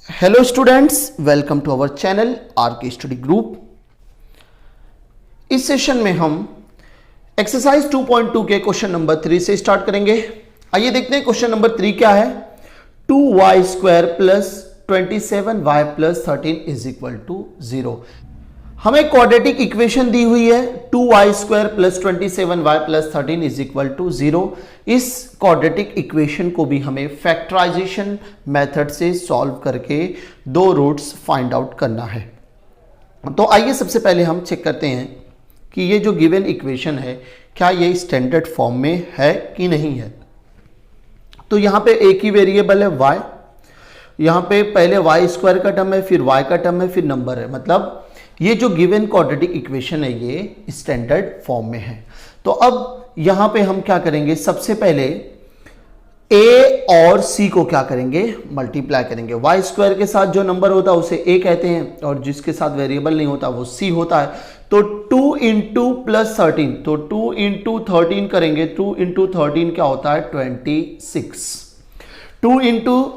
Hello students, welcome to our channel RK study group. इस session में हम exercise 2.2 के क्वेश्चन नंबर 3 से स्टार्ट करेंगे। आइए देखते हैं क्वेश्चन नंबर 3 क्या है। 2y square plus 27y plus 13 is equal to 0। हमें क्वाड्रेटिक इक्वेशन दी हुई है 2y square plus 27y plus 13 is equal to 0। इस क्वाड्रेटिक इक्वेशन को भी हमें फैक्टराइजेशन मेथड से सॉल्व करके दो रूट्स फाइंड आउट करना है। तो आइए सबसे पहले हम चेक करते हैं कि ये जो गिवन इक्वेशन है क्या ये स्टैंडर्ड फॉर्म में है कि नहीं है। तो यहाँ पे एक ही वेरिएबल है y, यहाँ पे पहले y स्क्वायर का टर्म है, फिर y का टर्म है, फिर नंबर है। मतलब ये जो गिवन क्वाड्रेटिक इक्वेशन है ये स्टैंडर्ड फॉर्म में है। तो अब यहां पे हम क्या करेंगे, सबसे पहले a और c को क्या करेंगे, मल्टीप्लाई करेंगे। y स्क्वायर के साथ जो नंबर होता है उसे a कहते हैं और जिसके साथ वेरिएबल नहीं होता वो c होता है। तो 2 इंटू प्लस 13, तो 2 इंटू 13 करेंगे। 2 इंटू 13 क्या होता है, 26। 2 इंटू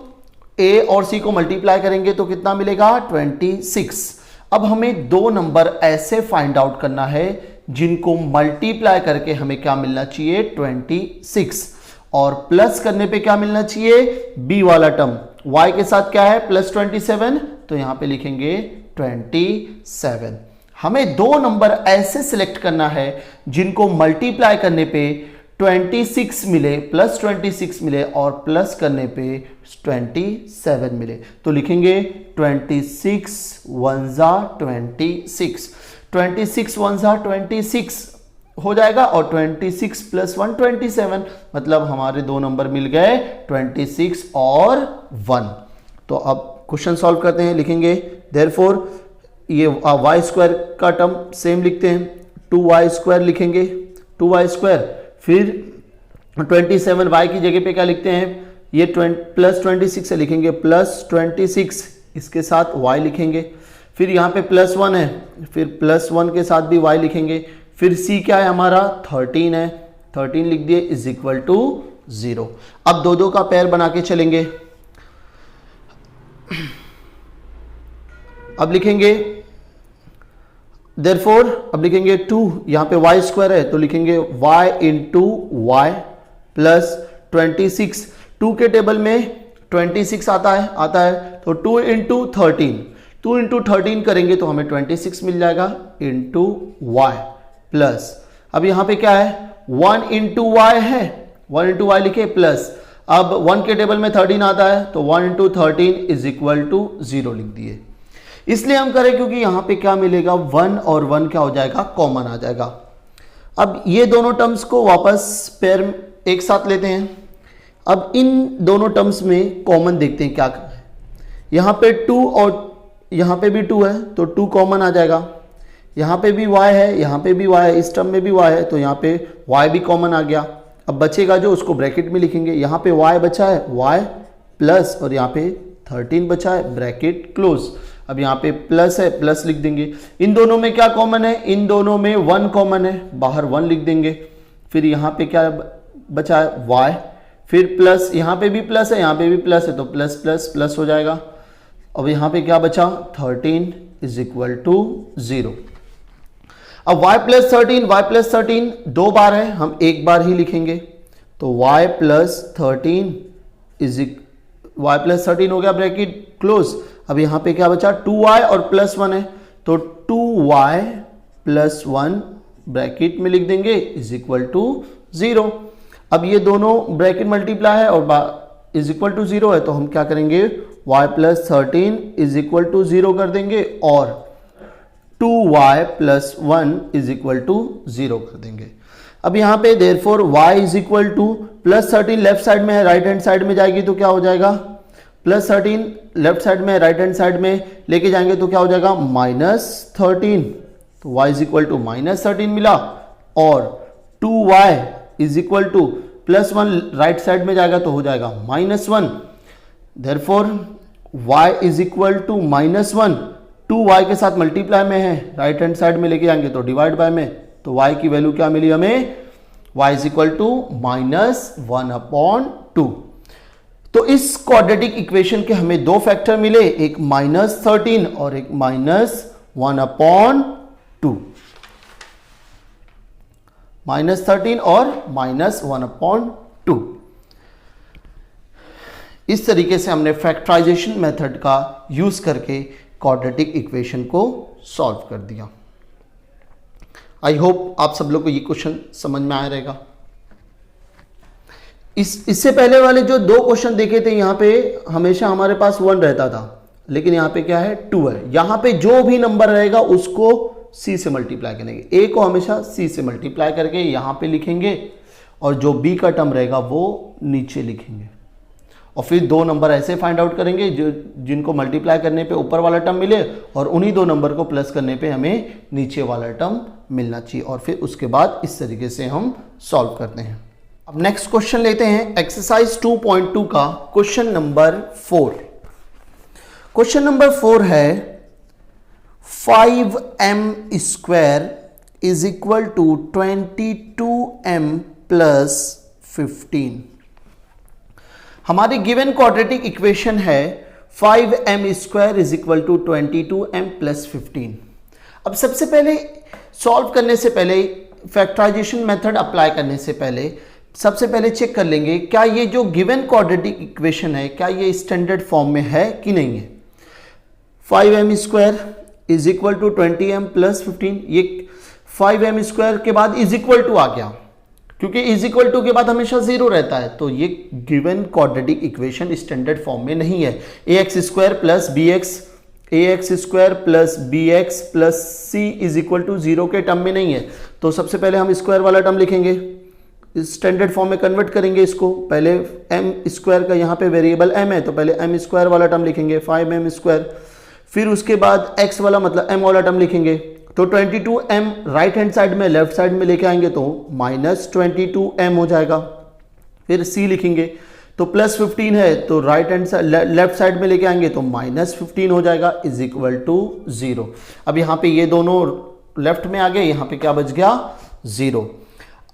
a और c को मल्टीप्लाई करेंगे तो कितना मिलेगा, 26। अब हमें दो नंबर ऐसे फाइंड आउट करना है जिनको मल्टीप्लाई करके हमें क्या मिलना चाहिए, 26, और प्लस करने पे क्या मिलना चाहिए, b वाला टर्म। y के साथ क्या है, प्लस 27, तो यहां पे लिखेंगे 27। हमें दो नंबर ऐसे सिलेक्ट करना है जिनको मल्टीप्लाई करने पे 26 मिले, प्लस 26 मिले और प्लस करने पे 27 मिले। तो लिखेंगे 26 1 जा 26, 26 1 जा 26 हो जाएगा और 26 प्लस 1 27, मतलब हमारे दो नंबर मिल गए 26 और 1। तो अब क्वेश्चन सॉल्व करते हैं। लिखेंगे देयरफॉर ये y स्क्वायर का टर्म सेम लिखते हैं, 2y स्क्वायर लिखेंगे, 2y स्क्वायर, फिर 27 y की जगह पे क्या लिखते हैं, ये प्लस 26 से लिखेंगे प्लस 26, इसके साथ y लिखेंगे। फिर यहाँ पे प्लस 1 है, फिर प्लस 1 के साथ भी y लिखेंगे। फिर c क्या है हमारा, 13 है, 13 लिख दिए इज इक्वल टू 0। अब दो दो का पेयर बना के चलेंगे। अब लिखेंगे देयरफॉर, अब लिखेंगे 2, यहां पे y स्क्वायर है तो लिखेंगे y इंटू वाई प्लस 26। 2 के टेबल में 26 आता है तो 2 इंटू 13, 2 इंटू 13 करेंगे तो हमें 26 मिल जाएगा इंटू वाई प्लस, अब यहां पे क्या है 1 इंटू वाई है, 1 इंटू वाई लिखे प्लस, अब 1 के टेबल में 13 आता है तो 1 इंटू 13 इज इक्वल टू 0 लिख दिए। इसलिए हम करें क्योंकि यहां पे क्या मिलेगा, 1 और 1 क्या हो जाएगा, कॉमन आ जाएगा। अब ये दोनों टर्म्स को वापस पेयर एक साथ लेते हैं। अब इन दोनों टर्म्स में कॉमन देखते हैं क्या है। यहां पे 2 और यहां पे भी 2 है तो 2 कॉमन आ जाएगा। यहां पे भी y है, यहां पे भी y है, इस टर्म में भी y है तो यहां पे y भी कॉमन आ गया। अब बचेगा जो उसको ब्रैकेट में लिखेंगे। यहां पे y बचा है, y प्लस, और यहां पे 13 बचा है, ब्रैकेट क्लोज। अब यहाँ पे प्लस है, प्लस लिख देंगे। इन दोनों में क्या कॉमन है, इन दोनों में 1 कॉमन है, बाहर 1 लिख देंगे। फिर यहाँ पे क्या बचा है, y, फिर प्लस, यहाँ पे भी प्लस है, यहाँ पे भी प्लस है तो प्लस प्लस प्लस हो जाएगा। अब यहाँ पे क्या बचा, 13 इज इक्वल टू 0। अब y प्लस 13 दो बार है, हम एक बार ही लिखेंगे तो y प्लस 13 y प्लस 13 हो गया, ब्रैकेट क्लोज। अब यहां पे क्या बचा, 2y और प्लस 1 है तो 2y प्लस 1 ब्रैकेट में लिख देंगे इज इक्वल टू 0। अब ये दोनों ब्रैकेट मल्टीप्लाई है और इज इक्वल टू 0 है तो हम क्या करेंगे, y plus 13 is equal to 0 कर देंगे और 2y plus 1 is equal to 0 कर देंगे। अब यहां पे therefore y is equal to plus 13 left side में है, राइट हैंड साइड में जाएगी तो क्या हो जाएगा, प्लस 13 लेफ्ट साइड में, राइट हैंड साइड में लेके जाएंगे तो क्या हो जाएगा, -13, तो y इज इक्वल टू -13 मिला। और 2y is equal to plus 1 right side में जाएगा तो हो जाएगा -1। Therefore y is equal to -1, 2y के साथ मल्टीप्लाई में है, राइट हैंड साइड में लेके जाएंगे तो डिवाइड बाय में, तो y की वैल्यू क्या मिली हमें, y इज इक्वल टू -1/2। तो इस क्वाड्रेटिक इक्वेशन के हमें दो फैक्टर मिले, एक -13 और एक -1/2। -13 और -1/2। इस तरीके से हमने फैक्टराइजेशन मेथड का यूज करके क्वाड्रेटिक इक्वेशन को सॉल्व कर दिया। आई होप आप सब लोग को ये क्वेश्चन समझ में आया रहेगा। इससे पहले वाले जो दो क्वेश्चन देखे थे, यहां पे हमेशा हमारे पास 1 रहता था, लेकिन यहां पे क्या है 2 है। यहां पे जो भी नंबर रहेगा उसको c से मल्टीप्लाई करेंगे, a को हमेशा c से मल्टीप्लाई करके यहां पे लिखेंगे और जो b का टर्म रहेगा वो नीचे लिखेंगे, और फिर दो नंबर ऐसे फाइंड आउट करेंगे जो जिनको मल्टीप्लाई करने पे ऊपर वाला टर्म मिले और उन्हीं दो नंबर को प्लस करने पे हमें नीचे वाला टर्म मिलना चाहिए, और फिर उसके बाद इस तरीके से हम सॉल्व करते हैं। अब नेक्स्ट क्वेश्चन लेते हैं, एक्सरसाइज 2.2 का क्वेश्चन नंबर 4। क्वेश्चन नंबर 4 है 5m² is equal to 22m plus 15। हमारी गिवन क्वाड्रेटिक इक्वेशन है 5m² is equal to 22m plus 15। अब सबसे पहले सॉल्व करने से पहले, फैक्टराइजेशन मेथड अप्लाई करने से पहले सबसे पहले चेक कर लेंगे क्या ये जो गिवन क्वाड्रेटिक इक्वेशन है क्या ये स्टैंडर्ड फॉर्म में है कि नहीं है। 5m² is equal to 20m plus 15, ये 5m² के बाद इज इक्वल टू आ गया, क्योंकि इज इक्वल टू के बाद हमेशा 0 रहता है, तो ये given quadratic equation standard form में नहीं है। ax² plus bx plus c is equal to 0 के टर्म में नहीं है, तो सबसे पहले हम स्क्वायर वाला टर्म लिखेंगे, स्टैंडर्ड फॉर्म में कन्वर्ट करेंगे इसको। पहले m² का यहाँ पे वेरिएबल m है, तो पहले m² वाला टर्म लिखेंगे 5m², फिर उसके बाद x वाला मतलब m वाला टर्म लिखेंगे, तो 22m राइट हैंड साइड में लेफ्ट साइड में लेके आएंगे तो -22m हो जाएगा। फिर c लिखेंगे तो प्लस 15 है, तो right hand side left side में लेके आएंगे तो -15 हो जाएगा इज इक्वल टू 0। अब यहाँ पे ये दोनों लेफ्ट में आ गए, यहाँ पे क्या बच गया 0।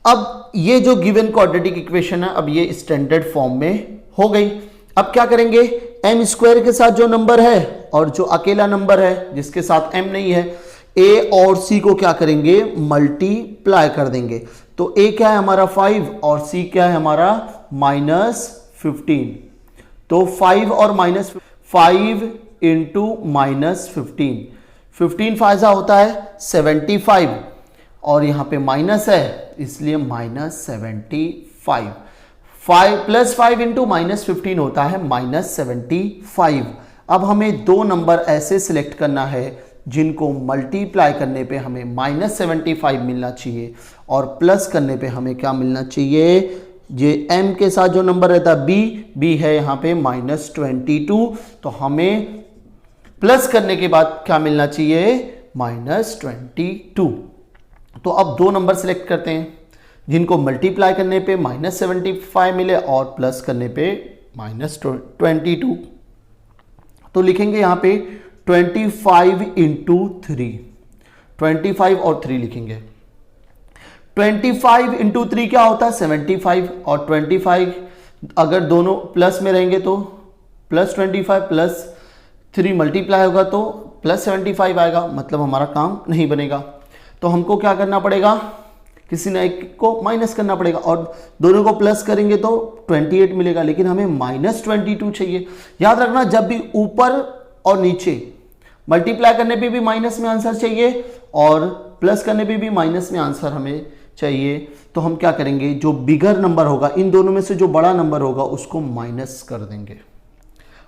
अब ये जो गिवन क्वाड्रेटिक इक्वेशन है अब ये स्टैंडर्ड फॉर्म में हो गई। अब क्या करेंगे, m² के साथ जो नंबर है और जो अकेला नंबर है जिसके साथ m नहीं है, a और c को क्या करेंगे मल्टीप्लाई कर देंगे। तो a क्या है हमारा 5 और c क्या है हमारा -15, तो 5 और -5 इंटू -15, 15 फायदा होता है 75 और यहां पे माइनस है इसलिए -75, 5 प्लस 5 इंटू -15 होता है -75। अब हमें दो नंबर ऐसे सिलेक्ट करना है जिनको मल्टीप्लाई करने पे हमें -75 मिलना चाहिए और प्लस करने पे हमें क्या मिलना चाहिए, ये m के साथ जो नंबर रहता है b है यहाँ पे -22, तो हमें प्लस करने के बाद क्या मिलना चाहिए -22। तो अब दो नंबर सेलेक्ट करते हैं जिनको मल्टीप्लाई करने पे -75 मिले और प्लस करने पे -22। तो लिखेंगे यहाँ पे 25 इंटू 3, 25 और 3 लिखेंगे। 25 इंटू 3 क्या होता है 75, और 25 अगर दोनों प्लस में रहेंगे तो +25 प्लस 3 मल्टीप्लाई होगा तो +75 आएगा, मतलब हमारा काम नहीं बनेगा। तो हमको क्या करना पड़ेगा, किसी ने एक को माइनस करना पड़ेगा और दोनों को प्लस करेंगे तो 28 मिलेगा, लेकिन हमें -22 चाहिए। याद रखना जब भी ऊपर और नीचे मल्टीप्लाई करने पे भी माइनस में आंसर चाहिए और प्लस करने पे भी माइनस में आंसर हमें चाहिए, तो हम क्या करेंगे जो बिगर नंबर होगा इन दोनों में से जो बड़ा नंबर होगा उसको माइनस कर देंगे।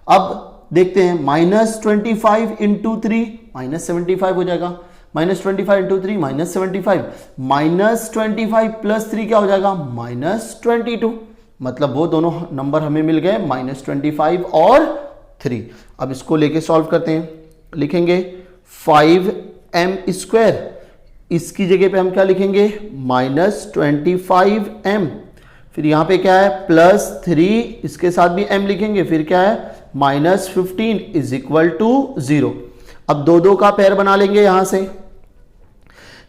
अब देखते हैं -25 इंटू 3 -75 हो जाएगा, -25 इंटू 3 -75, -25 प्लस 3 क्या हो जाएगा -22, मतलब वो दोनों नंबर हमें मिल गए -25 और 3। अब इसको लेके सॉल्व करते हैं, लिखेंगे 5m², इसकी जगह पे हम क्या लिखेंगे -25m, फिर यहाँ पे क्या है +3, इसके साथ भी m लिखेंगे, फिर क्या है -15 इज इक्वल टू 0। अब दो का पेयर बना लेंगे, यहां से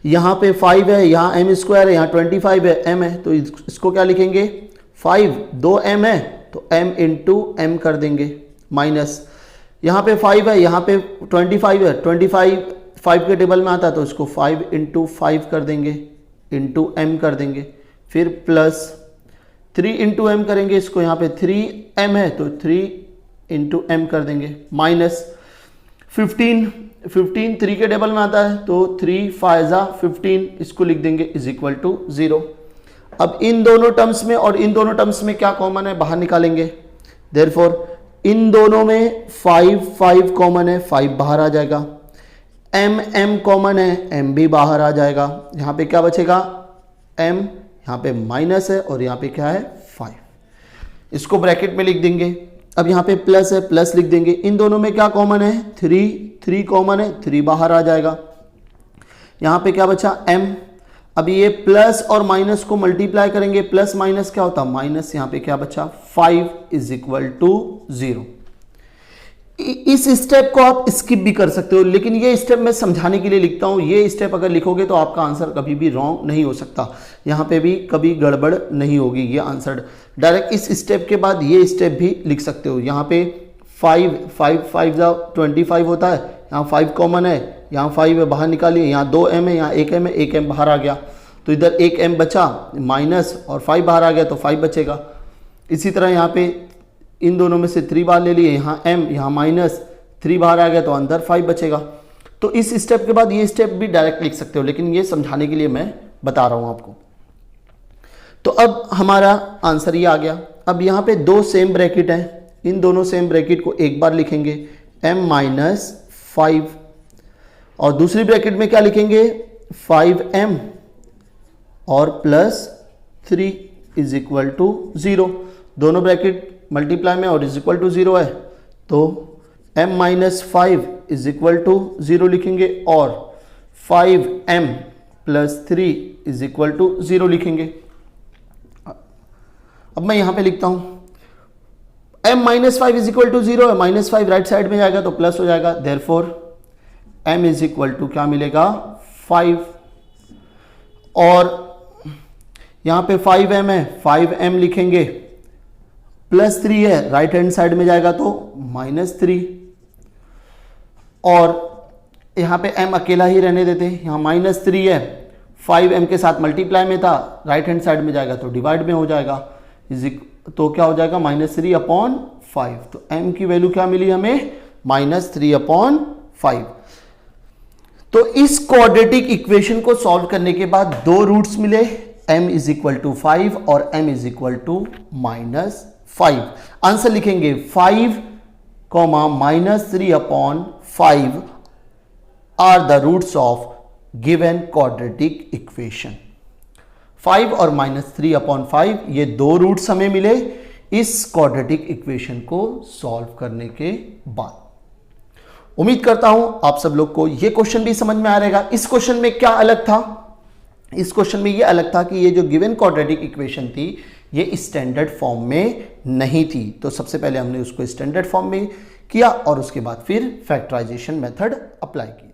यहां पे 5 है, यहां m² है, यहां 25 है, m है, तो इसको क्या लिखेंगे 5 2m है तो m इंटू एम कर देंगे, माइनस यहाँ पे 5 है, यहाँ पे 25 है, 25 5 के टेबल में आता है तो इसको 5 इंटू 5 कर देंगे, इंटू एम कर देंगे, फिर प्लस 3 इंटू एम करेंगे, इसको यहाँ पे 3m है तो 3 इंटू एम कर देंगे, माइनस 15 3 के टेबल में आता है तो 3 5 15, इसको लिख देंगे इज इक्वल टू 0। अब इन दोनों टर्म्स में और इन दोनों टर्म्स में क्या कॉमन है, बाहर निकालेंगे। देयरफॉर इन दोनों में 5 कॉमन है, 5 बाहर आ जाएगा। m कॉमन है, m भी बाहर आ जाएगा। यहाँ पे क्या बचेगा, m, यहाँ पे माइनस है और यहाँ पे क्या है 5, इसको ब्रैकेट में लिख देंगे। अब यहाँ पे प्लस है, प्लस लिख देंगे। इन दोनों में क्या कॉमन है, 3 कॉमन है, 3 बाहर आ जाएगा। यहाँ पे क्या बचा m। अब ये प्लस और माइनस को मल्टीप्लाई करेंगे, प्लस माइनस क्या होता है माइनस, यहाँ पे क्या बचा 5 इज इक्वल टू 0। इस स्टेप को आप स्किप भी कर सकते हो, लेकिन ये स्टेप मैं समझाने के लिए लिखता हूं। ये स्टेप अगर लिखोगे तो आपका आंसर कभी भी रॉन्ग नहीं हो सकता, यहाँ पे भी कभी गड़बड़ नहीं होगी। ये आंसर डायरेक्ट इस स्टेप के बाद ये स्टेप भी लिख सकते हो। यहाँ पे 5 25 होता है, यहाँ 5 कॉमन है, यहाँ 5 है, बाहर निकालिए, यहाँ 2m है, यहाँ 1m है, 1m बाहर आ गया तो इधर 1m बचा, माइनस और 5 बाहर आ गया तो 5 बचेगा। इसी तरह यहाँ पे इन दोनों में से 3 बाहर ले लिए, यहाँ m, यहाँ माइनस, 3 बाहर आ गया तो अंदर 5 बचेगा। तो इस स्टेप के बाद ये स्टेप भी डायरेक्ट लिख सकते हो, लेकिन ये समझाने के लिए मैं बता रहा हूँ आपको। तो अब हमारा आंसर ये आ गया। अब यहाँ पे 2 सेम ब्रैकेट हैं, इन दोनों सेम ब्रैकेट को एक बार लिखेंगे m माइनस 5 और दूसरी ब्रैकेट में क्या लिखेंगे 5m और प्लस 3 इज इक्वल टू 0। दोनों ब्रैकेट मल्टीप्लाई में और इज इक्वल टू 0 है तो m minus 5 is equal to 0 लिखेंगे और 5m plus 3 is equal to 0 लिखेंगे। अब मैं यहां पे लिखता हूं m minus 5 is equal to 0 है, माइनस 5 राइट साइड में जाएगा तो प्लस हो जाएगा। Therefore m is equal to क्या मिलेगा 5 और यहां पे 5m है, 5m लिखेंगे, प्लस 3 है, राइट हैंड साइड में जाएगा तो माइनस 3 और यहां पे m अकेला ही रहने देते हैं, यहां माइनस 3 है, 5m के साथ मल्टीप्लाई में था, राइट हैंड साइड में जाएगा तो डिवाइड में हो जाएगा, तो क्या हो जाएगा -3/5। तो m की वैल्यू क्या मिली हमें -3/5। तो इस क्वाड्रेटिक इक्वेशन को सॉल्व करने के बाद 2 रूट्स मिले, m इज इक्वल टू 5 और m is equal to -5। Answer लिखेंगे 5, -3/5 are the roots of given quadratic equation. 5 और -3/5 ये 2 रूट्स हमें मिले इस क्वाड्रेटिक इक्वेशन को सॉल्व करने के बाद। उम्मीद करता हूं आप सब लोग को ये क्वेश्चन भी समझ में आ रहेगा। इस क्वेश्चन में क्या अलग था, इस क्वेश्चन में ये अलग था कि ये जो गिवन क्वाड्रेटिक इक्वेशन थी ये स्टैंडर्ड फॉर्म में नहीं थी, तो सबसे पहले हमने उसको स्टैंडर्ड फॉर्म में किया और उसके बाद फिर फैक्टराइजेशन मेथड अप्लाई किया।